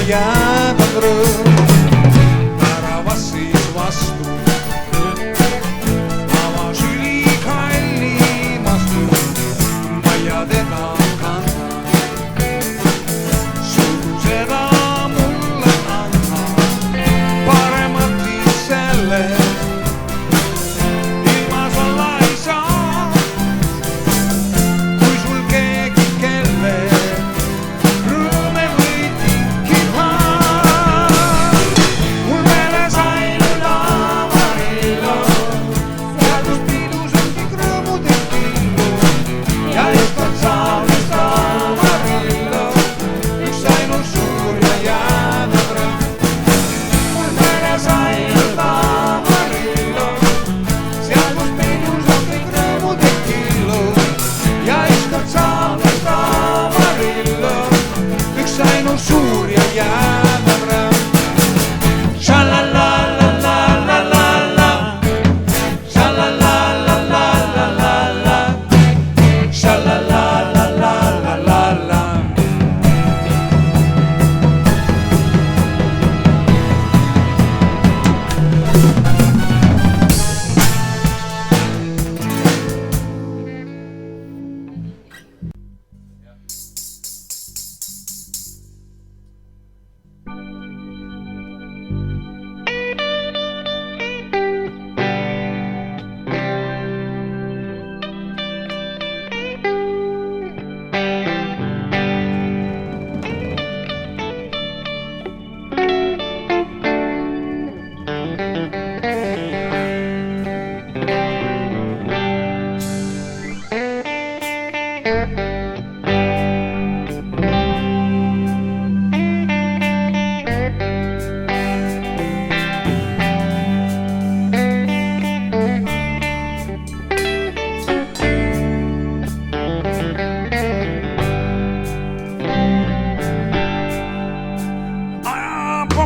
jääb on rõõm. Väravas siis vastu avas ülikallimas nüüd, ma ja teda kannan. Sugu seda mulle anna, paremat viis sellest suur ja jäädav rõõm. Sha-la-la-la-la-la-la-la, sha-la-la-la-la-la-la-la, sha-la-la-la-la-la-la.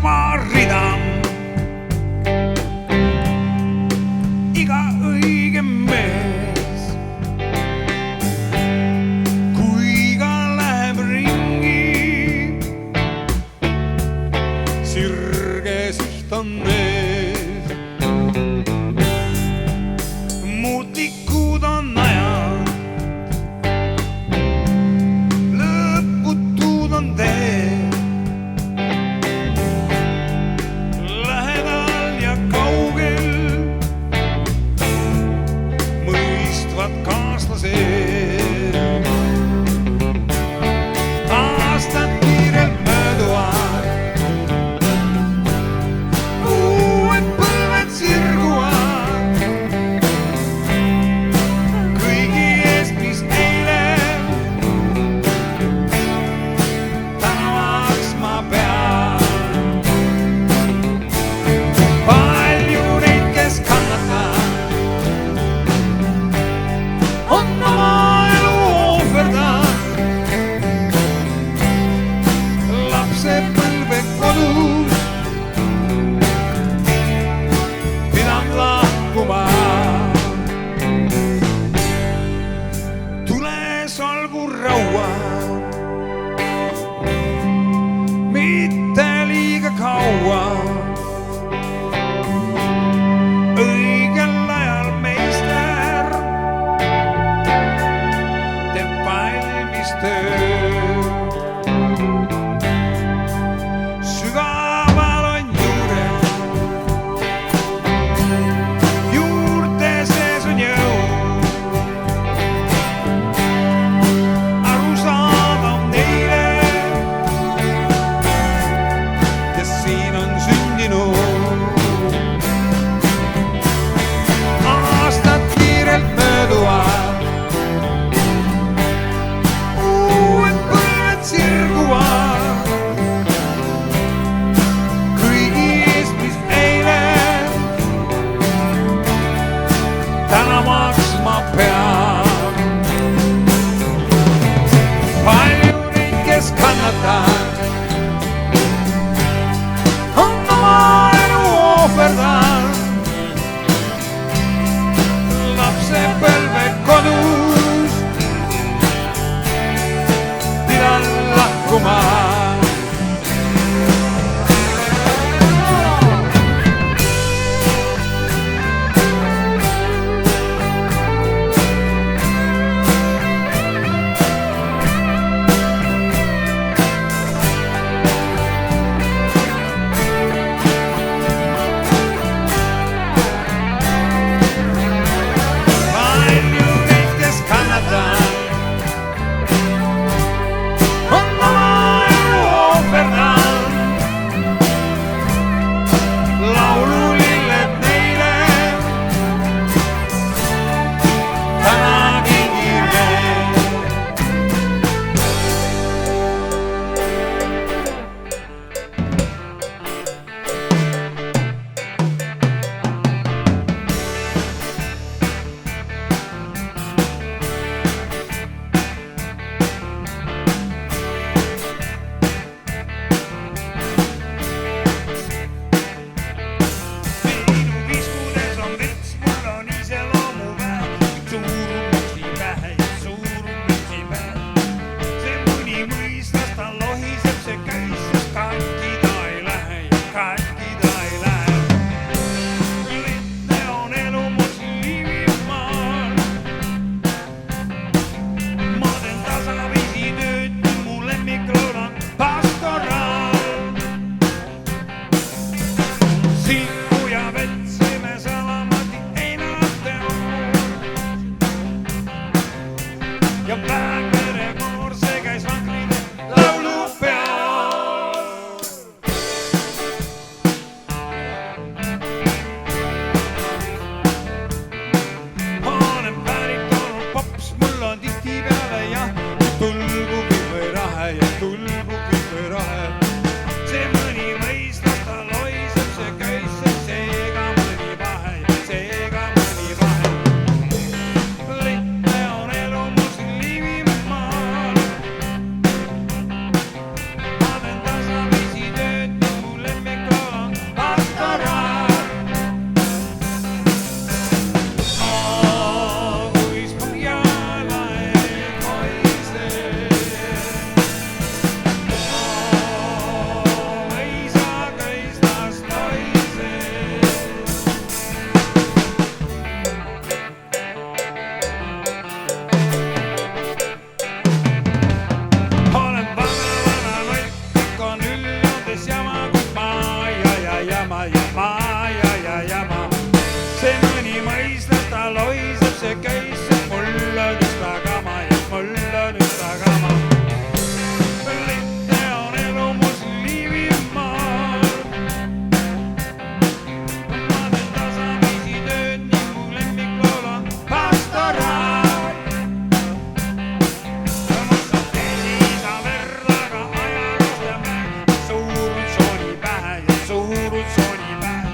Oma rida iga õige mees, kui ka läheb ringi, sirge siht on ees. Muutlikud on ajad, lõputud on teed. Aastad kiirelt mööduvad, uued põlved sirguvad, kõigi eest, mis eile tänavaks ma pean. Palju neid, kes kannatab, on oma elu ohverdanud. Põlve kodus pidanud lahkuma. Tules olgu raua, mitte liiga kaua. Õigel ajal meister teeb valmis töö. Sügaval on juurte sees on jõud, arusaadav neile, kes siin on sündinud. Aastad kiirelt mööduvad, ja Pääkvere koor, see käis vankrile laulu peal. Olen pärit olnud pops, mul on tihtipeale jah, tulgugi või rahe ja tulgugi või rahe. See mõni mõistas, ta loiseb, see köisseb, seega mõni vahe ja seega mõni vahe. Lihtne on elu mul siin Liivimaal. Ma teen tasaviisi tööd, mis mu lemmiklool on pastoraal. Kuis Põhjalae koiseb, mõisa köistas loiseb. Olen vana nolk, kõik on üllades jama, kuid ma ja jama. See mõni mõistab, ta loiseb, see köisseb, mul on üsna kama ja mul on üsna kama. Lihtne on elu mul siin Liivimaal. Ma teen tasaviisi tööd, nii mu lemmiklool on pastoraal. Mõtsan teisida verraga ajakost ja mäng, suur on sooni pähe ja suur on sooni pähe.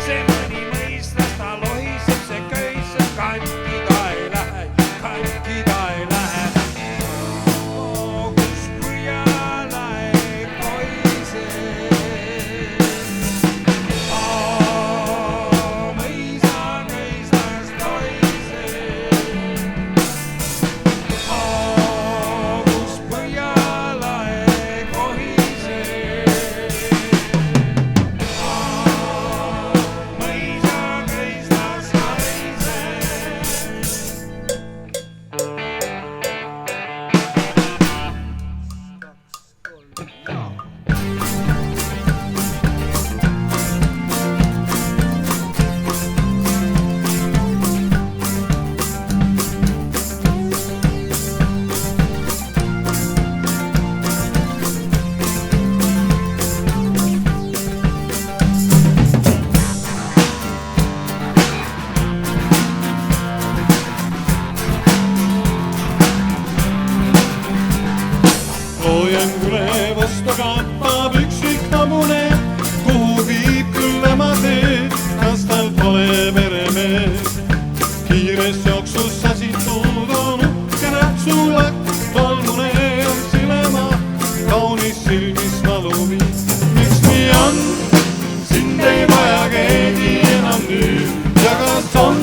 See mõni mõistas, ta lohiseb, see köisseb, katki ta ei lähe, katki ta ei lähe. Kus Põhjalae koiseb, mõisa köistas loiseb. Kus Põhjalae kohiseb, mõisa köistas Loojangule vastu kappab üksik habune, kuhu viib küll tema tee, kas tal pole meremees. Kiires jooksus sasitud on uhke näpsulakk, tolmune on silema, kaunis silmis valuviis. Miks nii on? Sind ei vaja keegi enam nüüd ja kas on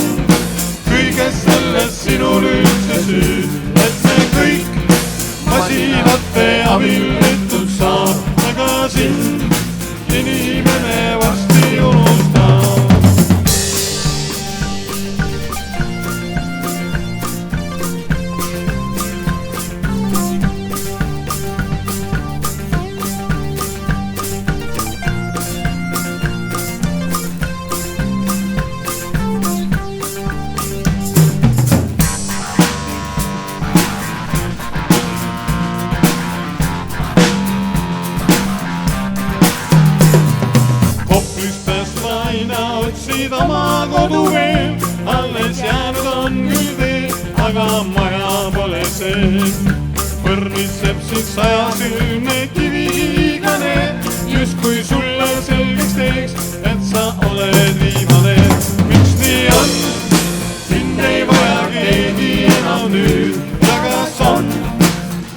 kõiges selles sinul üldse süü, et see kõik masinate abil tehtud saab, aga sind inimene varsti unustab. Otsid oma kodu veel, alles jäänud on küll tee, aga maja pole see. Põrnitseb sind sajasilmne kiviigane, justkui sulle selgeks teeks, et sa oled viimane. Miks nii on? Sind ei vaja keegi enam nüüd ja kas on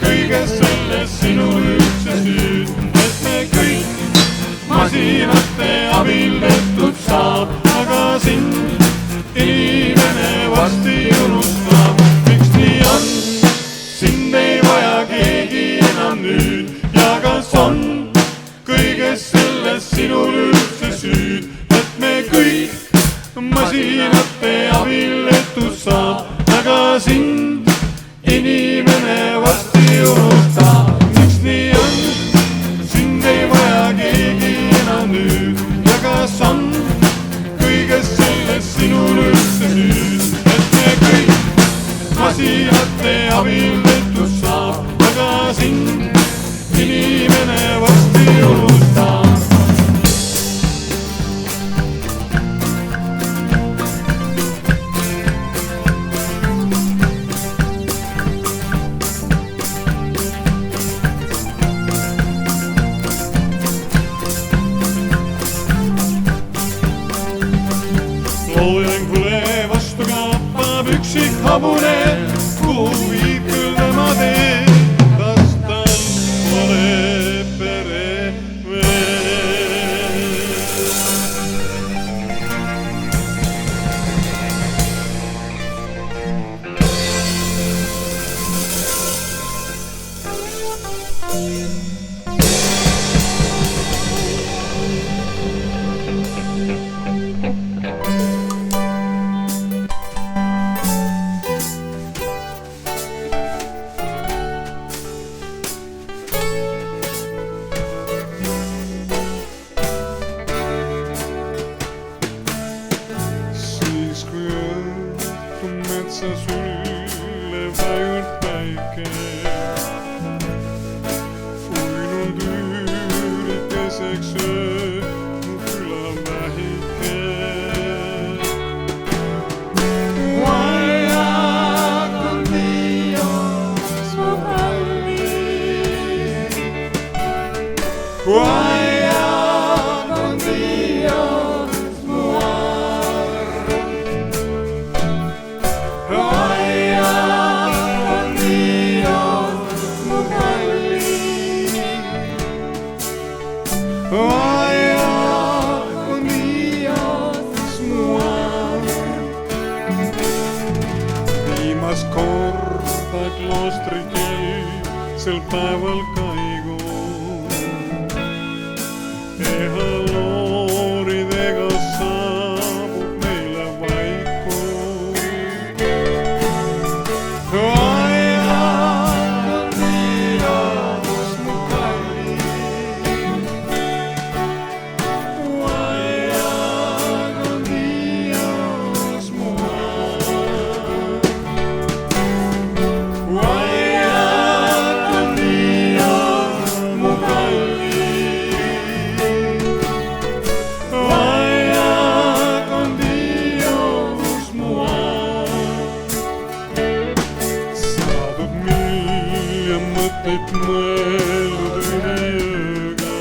kõiges selles sinul üldse süüd, et me kõik masinate abil tehtud saab, aga sind inimene varsti unustab. Miks nii on? Sind ei vaja keegi enam nüüd ja abil tehtud saab, aga sind inimene varsti unustab. Loojangule vastu kappab üksik habune, kuhu viib küll tema tee, kas tal pole pere veel. Metsa sulle vajub päike, uinunud üürikeseks öö mu küla vähike. Guaia con Dios mu kallis, guaia con Dios mu arm. Guaia con Dios mu kallis, guaia con Dios mu arm. Viimast korda kloostri kell sel päeval kaigu, ehalooridega saabub meile vaiku. Guaia con Dios mu kallis, guaia con Dios mu arm. Guaia con Dios mu kallis, guaia con Dios mu arm. Saadud milja mõtteid mõeldud ühe ööga,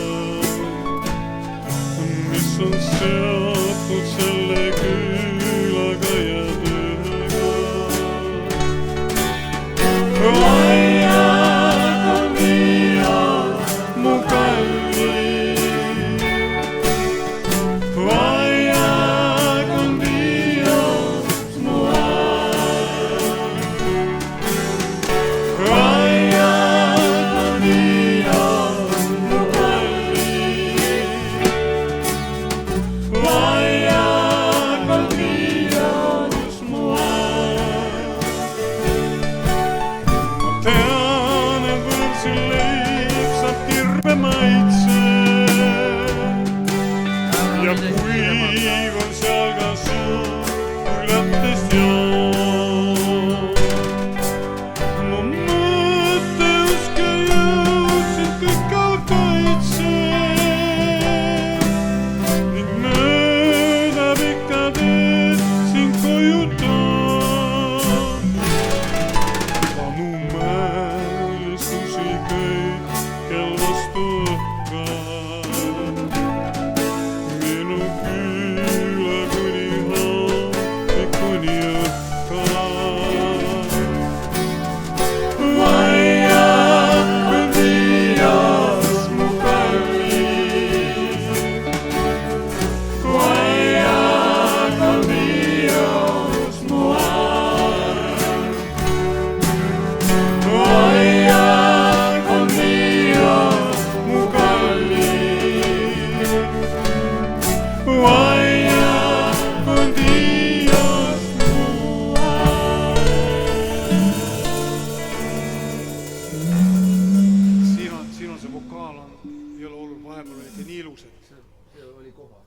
mis on seotud selle külaga ja tööga. Guaia con Dios mu kallis, guaia con Dios mu arm. Guaia con Dios mu kallis, guaia con Dios mu arm. Ma tean, et võõrsil leib saab kirve maitse ja kuiv on seal ka suu külatest joon. Mu mõtteusk ja jõud sind kõik all kaitseb ning mööda pikka teed sind koju toon. Vanu mälestusi kõikjal vastu õhkab, minu küla kuni hommikuni õhka. Guaia con Dios mu kallis, guaia con Dios mu arm. Guaia con Dios mu kallis, guaia con Dios mu arm. siin on see vokaal on, ei ole oluline, vahepeal olite nii ilusad. see oli koha.